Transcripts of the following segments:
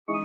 So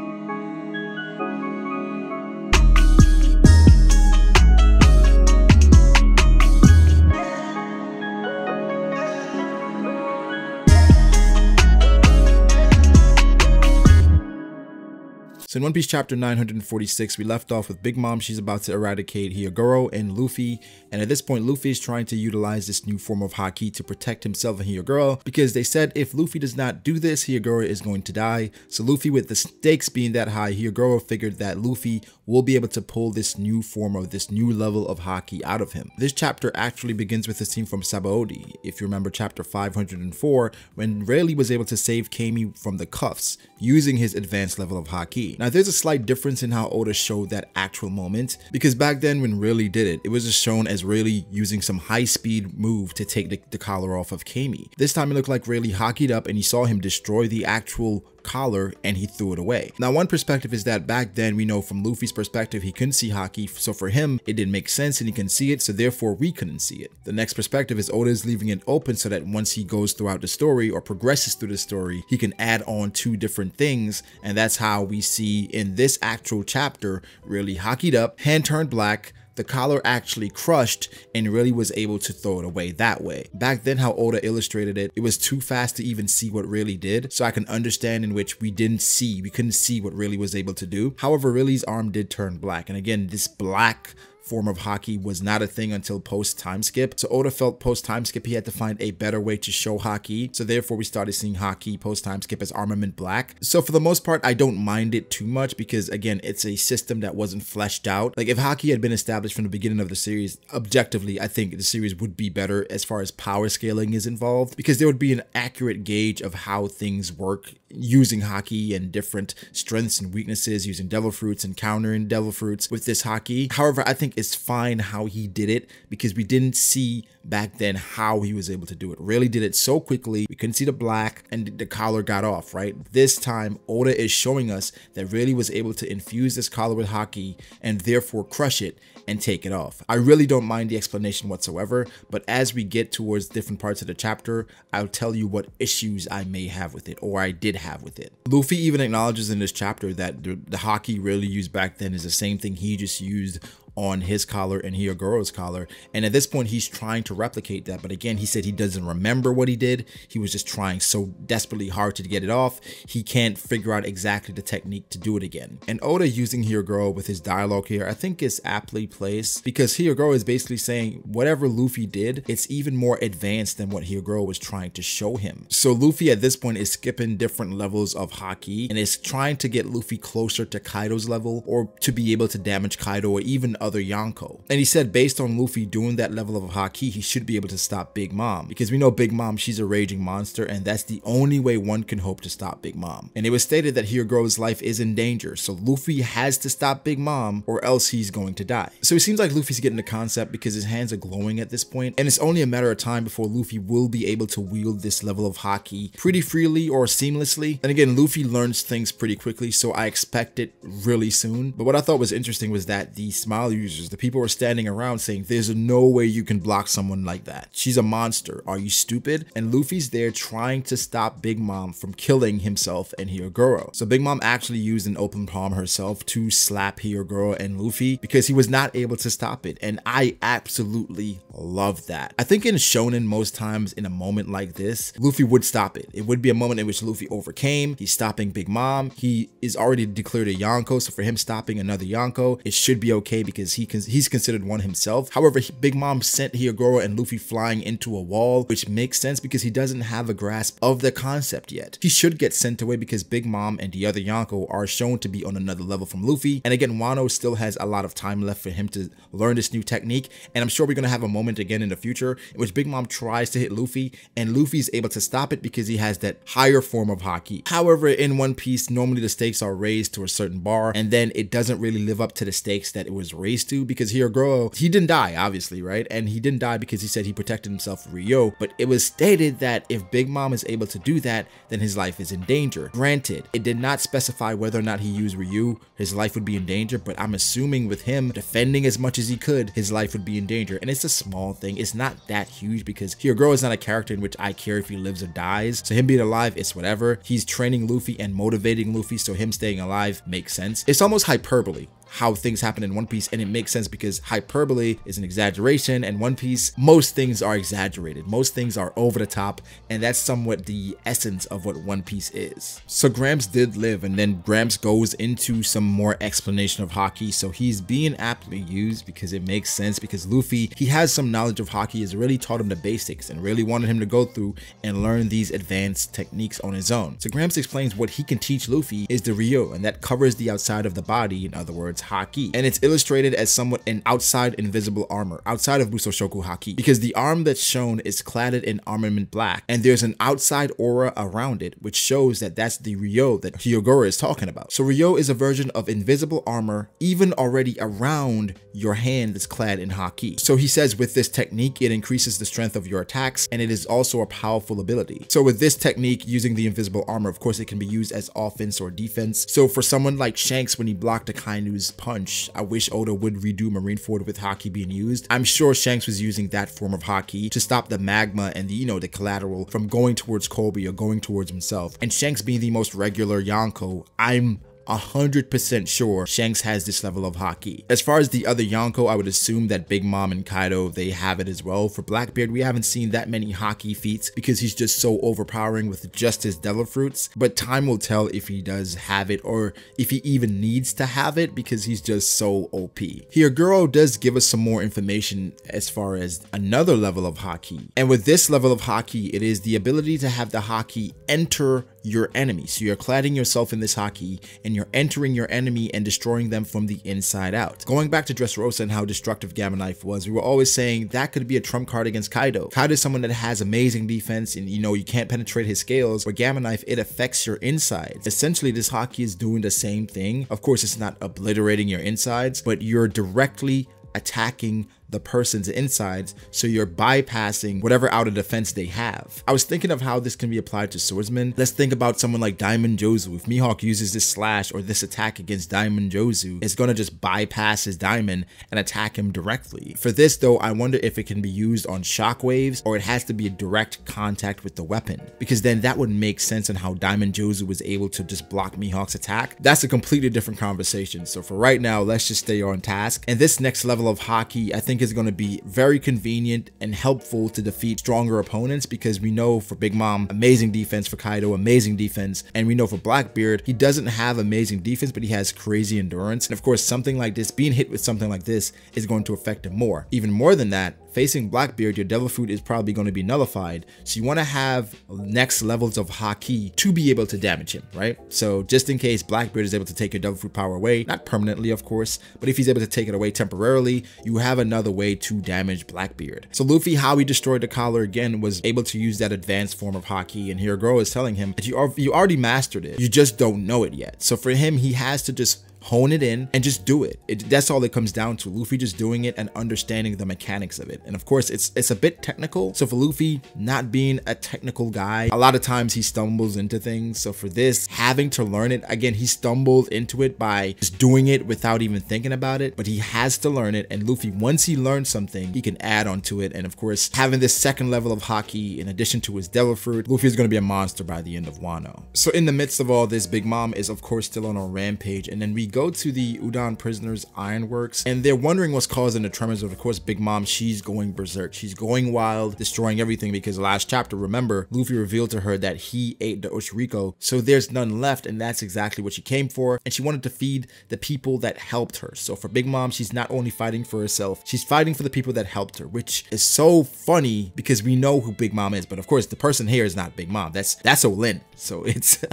in One Piece chapter 946, we left off with Big Mom. She's about to eradicate Hyogoro and Luffy. And at this point, Luffy is trying to utilize this new form of Haki to protect himself and Hyogoro, because they said if Luffy does not do this, Hyogoro is going to die. So Luffy, with the stakes being that high, Hyogoro figured that Luffy will be able to pull this new form of this new level of Haki out of him. This chapter actually begins with a scene from Sabaody. If you remember chapter 504, when Rayleigh was able to save Kami from the cuffs using his advanced level of Haki. Now there's a slight difference in how Oda showed that actual moment, because back then when Rayleigh did it, it was just shown as Rayleigh using some high-speed move to take the collar off of Kami. This time it looked like Rayleigh hakied up and he saw him destroy the actual collar and he threw it away. Now one perspective is that back then, we know from Luffy's perspective, he couldn't see Haki, so for him it didn't make sense and he can see it, so therefore we couldn't see it. The next perspective is Oda is leaving it open so that once he goes throughout the story or progresses through the story, he can add on two different things, and that's how we see in this actual chapter really hakied up, hand turned black, the collar actually crushed, and really was able to throw it away that way. Back then, how Oda illustrated it, it was too fast to even see what Rayleigh did, so I can understand in which we couldn't see what Rayleigh was able to do. However, Rayleigh's arm did turn black, and again, this black form of Haki was not a thing until post time skip. So Oda felt post time skip he had to find a better way to show Haki. So therefore we started seeing Haki post time skip as armament black. So for the most part, I don't mind it too much because again, it's a system that wasn't fleshed out. Like if Haki had been established from the beginning of the series, objectively, I think the series would be better as far as power scaling is involved, because there would be an accurate gauge of how things work using Haki and different strengths and weaknesses, using devil fruits and countering devil fruits with this Haki. However, I think it's fine how he did it because we didn't see back then how he was able to do it. Really did it so quickly, we couldn't see the black and the collar got off, right? This time, Oda is showing us that Rayleigh was able to infuse this collar with Haki and therefore crush it and take it off. I really don't mind the explanation whatsoever, but as we get towards different parts of the chapter, I'll tell you what issues I may have with it, or I did have with it. Luffy even acknowledges in this chapter that the Haki Rayleigh used back then is the same thing he just used on his collar and Hyogoro's collar, and at this point he's trying to replicate that, but again he said he doesn't remember what he did. He was just trying so desperately hard to get it off, he can't figure out exactly the technique to do it again. And Oda using Hyogoro with his dialogue here I think is aptly placed, because Hyogoro is basically saying whatever Luffy did, it's even more advanced than what Hyogoro was trying to show him. So Luffy at this point is skipping different levels of Haki and is trying to get Luffy closer to Kaido's level, or to be able to damage Kaido or even other Yonko. And he said based on Luffy doing that level of Haki, he should be able to stop Big Mom, because we know Big Mom, she's a raging monster, and that's the only way one can hope to stop Big Mom. And it was stated that Hyogoro's life is in danger, so Luffy has to stop Big Mom or else he's going to die. So it seems like Luffy's getting the concept because his hands are glowing at this point, and it's only a matter of time before Luffy will be able to wield this level of Haki pretty freely or seamlessly. And again, Luffy learns things pretty quickly, so I expect it really soon. But what I thought was interesting was that the Smile users, the people were standing around saying there's no way you can block someone like that. She's a monster. Are you stupid? And Luffy's there trying to stop Big Mom from killing himself and Hyogoro. So Big Mom actually used an open palm herself to slap Hyogoro and Luffy because he was not able to stop it. And I absolutely love that. I think in shonen, most times in a moment like this, Luffy would stop it. It would be a moment in which Luffy overcame. He's stopping Big Mom. He is already declared a Yonko, so for him stopping another Yonko, it should be okay because he's considered one himself. However, Big Mom sent Hyogoro and Luffy flying into a wall, which makes sense because he doesn't have a grasp of the concept yet. He should get sent away because Big Mom and the other Yonko are shown to be on another level from Luffy. And again, Wano still has a lot of time left for him to learn this new technique. And I'm sure we're going to have a moment again in the future in which Big Mom tries to hit Luffy and Luffy's able to stop it because he has that higher form of Haki. However, in One Piece, normally the stakes are raised to a certain bar and then it doesn't really live up to the stakes that it was raised ways to, because Hyogoro, he didn't die, obviously, right? And he didn't die because he said he protected himself from Ryo, but it was stated that if Big Mom is able to do that, then his life is in danger. Granted, it did not specify whether or not he used Ryu, his life would be in danger, but I'm assuming with him defending as much as he could, his life would be in danger. And it's a small thing. It's not that huge because Hyogoro is not a character in which I care if he lives or dies. So him being alive, it's whatever. He's training Luffy and motivating Luffy, so him staying alive makes sense. It's almost hyperbole how things happen in One Piece, and it makes sense because hyperbole is an exaggeration, and One Piece, most things are exaggerated. Most things are over the top, and that's somewhat the essence of what One Piece is. So Gramps did live, and then Gramps goes into some more explanation of Haki, so he's being aptly used because it makes sense, because Luffy, he has some knowledge of Haki, has really taught him the basics and really wanted him to go through and learn these advanced techniques on his own. So Gramps explains what he can teach Luffy is the Ryo, and that covers the outside of the body, in other words, Haki, and it's illustrated as somewhat an outside invisible armor outside of Musoshoku Haki, because the arm that's shown is cladded in armament black, and there's an outside aura around it which shows that that's the Ryo that Hyogoro is talking about. So Ryo is a version of invisible armor even already around your hand that's clad in Haki. So he says with this technique it increases the strength of your attacks, and it is also a powerful ability. So with this technique, using the invisible armor, of course it can be used as offense or defense. So for someone like Shanks, when he blocked Akainu's punch, I wish Oda would redo Marineford with Haki being used. I'm sure Shanks was using that form of Haki to stop the magma and the, the collateral from going towards Kobe or going towards himself. And Shanks being the most regular Yonko, I'm 100% sure Shanks has this level of Haki. As far as the other Yonko, I would assume that Big Mom and Kaido, they have it as well. For Blackbeard, we haven't seen that many Haki feats because he's just so overpowering with just his Devil Fruits, but time will tell if he does have it or if he even needs to have it because he's just so OP. Hyogoro does give us some more information as far as another level of Haki, and with this level of Haki, it is the ability to have the Haki enter your enemy. So you're cladding yourself in this Haki and you're entering your enemy and destroying them from the inside out. Going back to Dressrosa and how destructive Gamma Knife was, we were always saying that could be a trump card against Kaido. Kaido is someone that has amazing defense and you can't penetrate his scales, where Gamma Knife, it affects your insides. Essentially this Haki is doing the same thing. Of course it's not obliterating your insides, but you're directly attacking the person's insides, so you're bypassing whatever outer defense they have. I was thinking of how this can be applied to swordsmen. Let's think about someone like Diamond Jozu. If Mihawk uses this slash or this attack against Diamond Jozu, it's gonna just bypass his diamond and attack him directly. For this though, I wonder if it can be used on shockwaves or it has to be a direct contact with the weapon, because then that would make sense on how Diamond Jozu was able to just block Mihawk's attack. That's a completely different conversation. So for right now, let's just stay on task. And this next level of Haki, I think is going to be very convenient and helpful to defeat stronger opponents, because we know for Big Mom, amazing defense, for Kaido, amazing defense, and we know for Blackbeard, he doesn't have amazing defense, but he has crazy endurance. And of course, something like this, being hit with something like this is going to affect him more. Even more than that, facing Blackbeard, your Devil Fruit is probably going to be nullified. So you want to have next levels of Haki to be able to damage him, right? So just in case Blackbeard is able to take your Devil Fruit power away, not permanently of course, but if he's able to take it away temporarily, you have another way to damage Blackbeard. So Luffy, how he destroyed the collar again, was able to use that advanced form of Haki, and Hyogoro is telling him that you already mastered it, you just don't know it yet. So for him, he has to just hone it in and just do it. That's all it comes down to. Luffy just doing it and understanding the mechanics of it. And of course, it's a bit technical. So for Luffy, not being a technical guy, a lot of times he stumbles into things. So for this, having to learn it, again, he stumbled into it by just doing it without even thinking about it, but he has to learn it. And Luffy, once he learns something, he can add on to it. And of course, having this second level of Haki in addition to his Devil Fruit, Luffy is going to be a monster by the end of Wano. So in the midst of all this, Big Mom is of course still on a rampage, and then we go to the Udon prisoners ironworks, and they're wondering what's causing the tremors. Of course, Big Mom, she's going berserk, she's going wild, destroying everything, because last chapter, remember, Luffy revealed to her that he ate the Oshiriko, so there's none left, and that's exactly what she came for, and she wanted to feed the people that helped her. So for Big Mom, she's not only fighting for herself, she's fighting for the people that helped her, which is so funny because we know who Big Mom is, but of course the person here is not Big Mom, that's Olin. So it's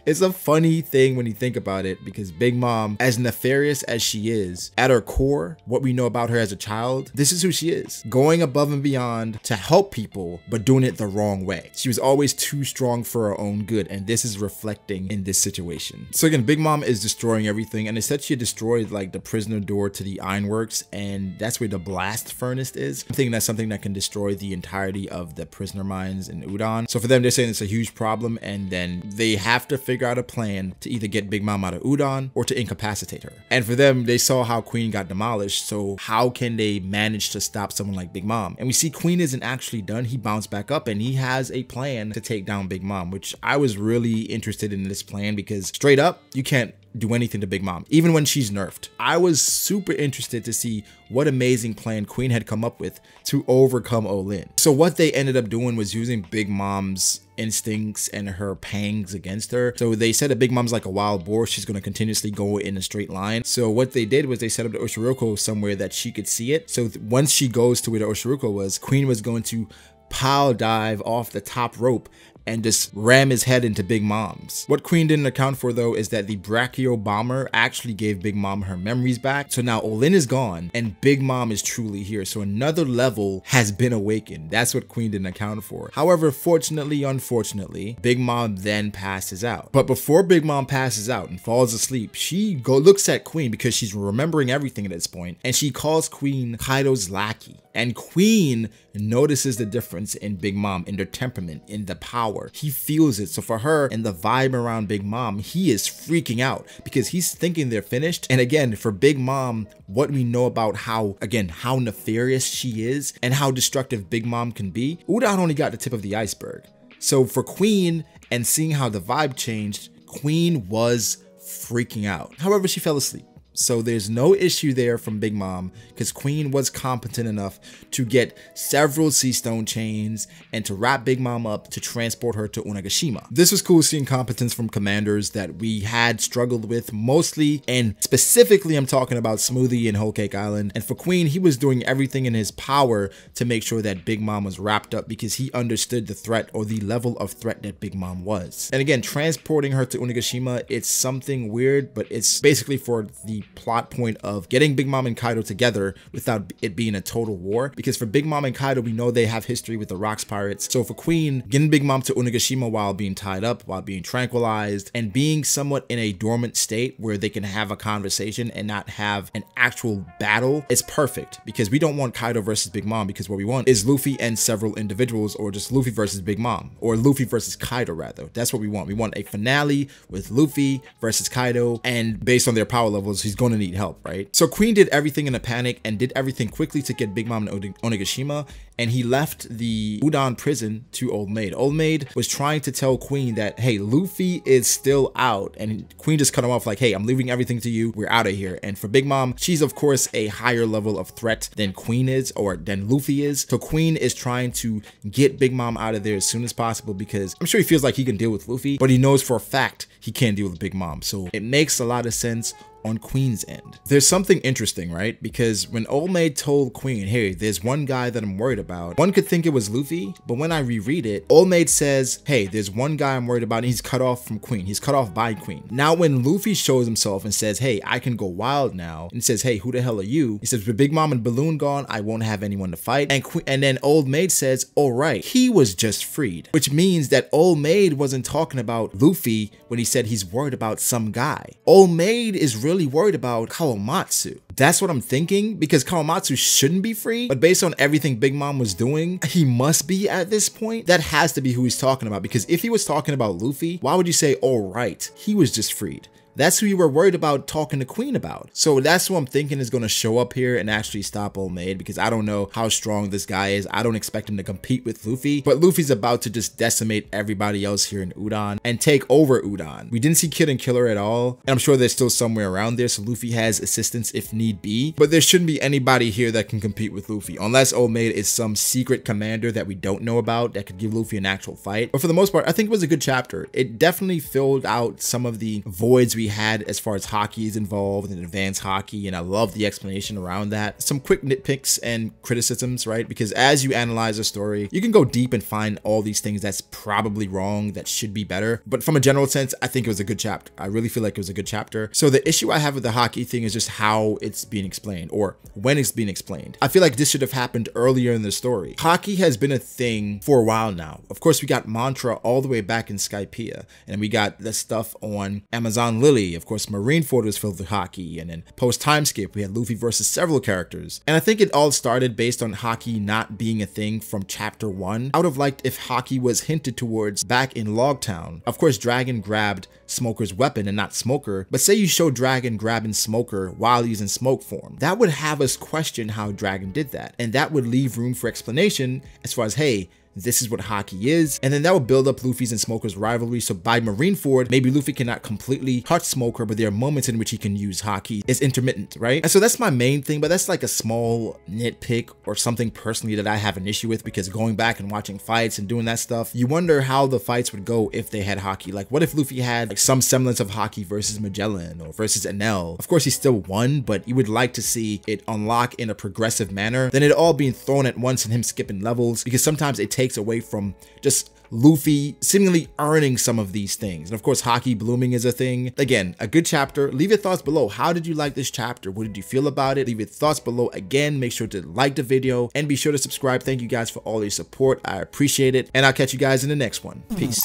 It's a funny thing when you think about it, because Big Mom, as nefarious as she is, at her core, what we know about her as a child, this is who she is. Going above and beyond to help people, but doing it the wrong way. She was always too strong for her own good, and this is reflecting in this situation. So again, Big Mom is destroying everything, and it said she had destroyed like the prisoner door to the ironworks, and that's where the blast furnace is. I'm thinking that's something that can destroy the entirety of the prisoner mines in Udon. So for them, they're saying it's a huge problem, and then they have to figure out a plan to either get Big Mom out of Udon or to incapacitate her. And for them, they saw how Queen got demolished, so how can they manage to stop someone like Big Mom? And we see Queen isn't actually done. He bounced back up and he has a plan to take down Big Mom, which I was really interested in this plan, because straight up, you can't do anything to Big Mom, even when she's nerfed. I was super interested to see what amazing plan Queen had come up with to overcome Olin. So what they ended up doing was using Big Mom's instincts and her pangs against her. So they said that Big Mom's like a wild boar. She's going to continuously go in a straight line. So what they did was they set up the Oshiruko somewhere that she could see it. So once she goes to where the Oshiruko was, Queen was going to pile dive off the top rope and just ram his head into Big Mom's. What Queen didn't account for though is that the Brachio bomber actually gave Big Mom her memories back. So now Olin is gone and Big Mom is truly here. So another level has been awakened. That's what Queen didn't account for. However, fortunately, unfortunately, Big Mom then passes out. But before Big Mom passes out and falls asleep, she looks at Queen, because she's remembering everything at this point, and she calls Queen Kaido's lackey. And Queen notices the difference in Big Mom, in their temperament, in the power. He feels it. So for her and the vibe around Big Mom, he is freaking out because he's thinking they're finished. And again, for Big Mom, what we know about how nefarious she is and how destructive Big Mom can be, Udon only got the tip of the iceberg. So for Queen, and seeing how the vibe changed, Queen was freaking out. However, she fell asleep. So there's no issue there from Big Mom, because Queen was competent enough to get several sea stone chains and to wrap Big Mom up to transport her to Onigashima. This was cool seeing competence from commanders that we had struggled with mostly, and specifically I'm talking about Smoothie and Whole Cake Island. And for Queen, he was doing everything in his power to make sure that Big Mom was wrapped up, because he understood the threat, or the level of threat, that Big Mom was. And again, transporting her to Onigashima, it's something weird, but it's basically for the plot point of getting Big Mom and Kaido together without it being a total war, because for Big Mom and Kaido, we know they have history with the Rocks Pirates. So for Queen, getting Big Mom to Onigashima while being tied up, while being tranquilized, and being somewhat in a dormant state where they can have a conversation and not have an actual battle, is perfect, because we don't want Kaido versus Big Mom, because what we want is Luffy and several individuals, or just Luffy versus Big Mom, or Luffy versus Kaido rather. That's what we want. We want a finale with Luffy versus Kaido, and based on their power levels, he's going to need help, right? So Queen did everything in a panic and did everything quickly to get Big Mom to Onigashima, and he left the Udon prison to Old Maid. Old Maid was trying to tell Queen that, hey, Luffy is still out, and Queen just cut him off like, hey, I'm leaving everything to you, we're out of here. And for Big Mom, she's of course a higher level of threat than Queen is, or than Luffy is. So Queen is trying to get Big Mom out of there as soon as possible, because I'm sure he feels like he can deal with Luffy, but he knows for a fact he can't deal with Big Mom. So it makes a lot of sense on Queen's end. There's something interesting, right? Because when Old Maid told Queen, hey, there's one guy that I'm worried about, one could think it was Luffy, but when I reread it, Old Maid says, hey, there's one guy I'm worried about, and he's cut off from Queen. He's cut off by Queen. Now when Luffy shows himself and says, hey, I can go wild now, and says, hey, who the hell are you? He says, with Big Mom and Balloon gone, I won't have anyone to fight. And then Old Maid says, all right, he was just freed, which means that Old Maid wasn't talking about Luffy when he said he's worried about some guy. Old Maid is really worried about Kawamatsu. That's what I'm thinking, because Kawamatsu shouldn't be free, but based on everything Big Mom was doing, he must be at this point. That has to be who he's talking about, because if he was talking about Luffy, why would you say, all right, he was just freed? That's who you were worried about talking to Queen about. So that's who I'm thinking is going to show up here and actually stop Old Maid, because I don't know how strong this guy is. I don't expect him to compete with Luffy, but Luffy's about to just decimate everybody else here in Udon and take over Udon. We didn't see Kid and Killer at all, and I'm sure they're still somewhere around there, so Luffy has assistance if need be, but there shouldn't be anybody here that can compete with Luffy, unless Old Maid is some secret commander that we don't know about that could give Luffy an actual fight. But for the most part, I think it was a good chapter. It definitely filled out some of the voids we we had as far as Haki is involved and advanced Haki, and I love the explanation around that. Some quick nitpicks and criticisms, right? Because as you analyze a story, you can go deep and find all these things that's probably wrong, that should be better. But from a general sense, I think it was a good chapter. I really feel like it was a good chapter. So the issue I have with the Haki thing is just how it's being explained, or when it's being explained. I feel like this should have happened earlier in the story. Haki has been a thing for a while now. Of course, we got Mantra all the way back in Skypiea, and we got the stuff on Amazon Lily. Of course, Marineford was filled with Haki, and then post Timeskip, we had Luffy versus several characters. And I think it all started based on Haki not being a thing from chapter 1. I would have liked if Haki was hinted towards back in Logtown. Of course, Dragon grabbed Smoker's weapon and not Smoker, but say you show Dragon grabbing Smoker while he's in smoke form. That would have us question how Dragon did that, and that would leave room for explanation as far as, hey, this is what Haki is, and then that will build up Luffy's and Smoker's rivalry. So by Marineford, maybe Luffy cannot completely touch Smoker, but there are moments in which he can use Haki. It's intermittent, right? And so that's my main thing, but that's like a small nitpick or something personally that I have an issue with, because going back and watching fights and doing that stuff, you wonder how the fights would go if they had Haki. Like, what if Luffy had like some semblance of Haki versus Magellan or versus Enel? Of course, he still won, but you would like to see it unlock in a progressive manner than it all being thrown at once and him skipping levels, because sometimes it takes away from just Luffy seemingly earning some of these things. And of course, Haki blooming is a thing. Again, a good chapter. Leave your thoughts below. How did you like this chapter? What did you feel about it? Leave your thoughts below. Again, make sure to like the video and be sure to subscribe. Thank you guys for all your support. I appreciate it. And I'll catch you guys in the next one. Peace.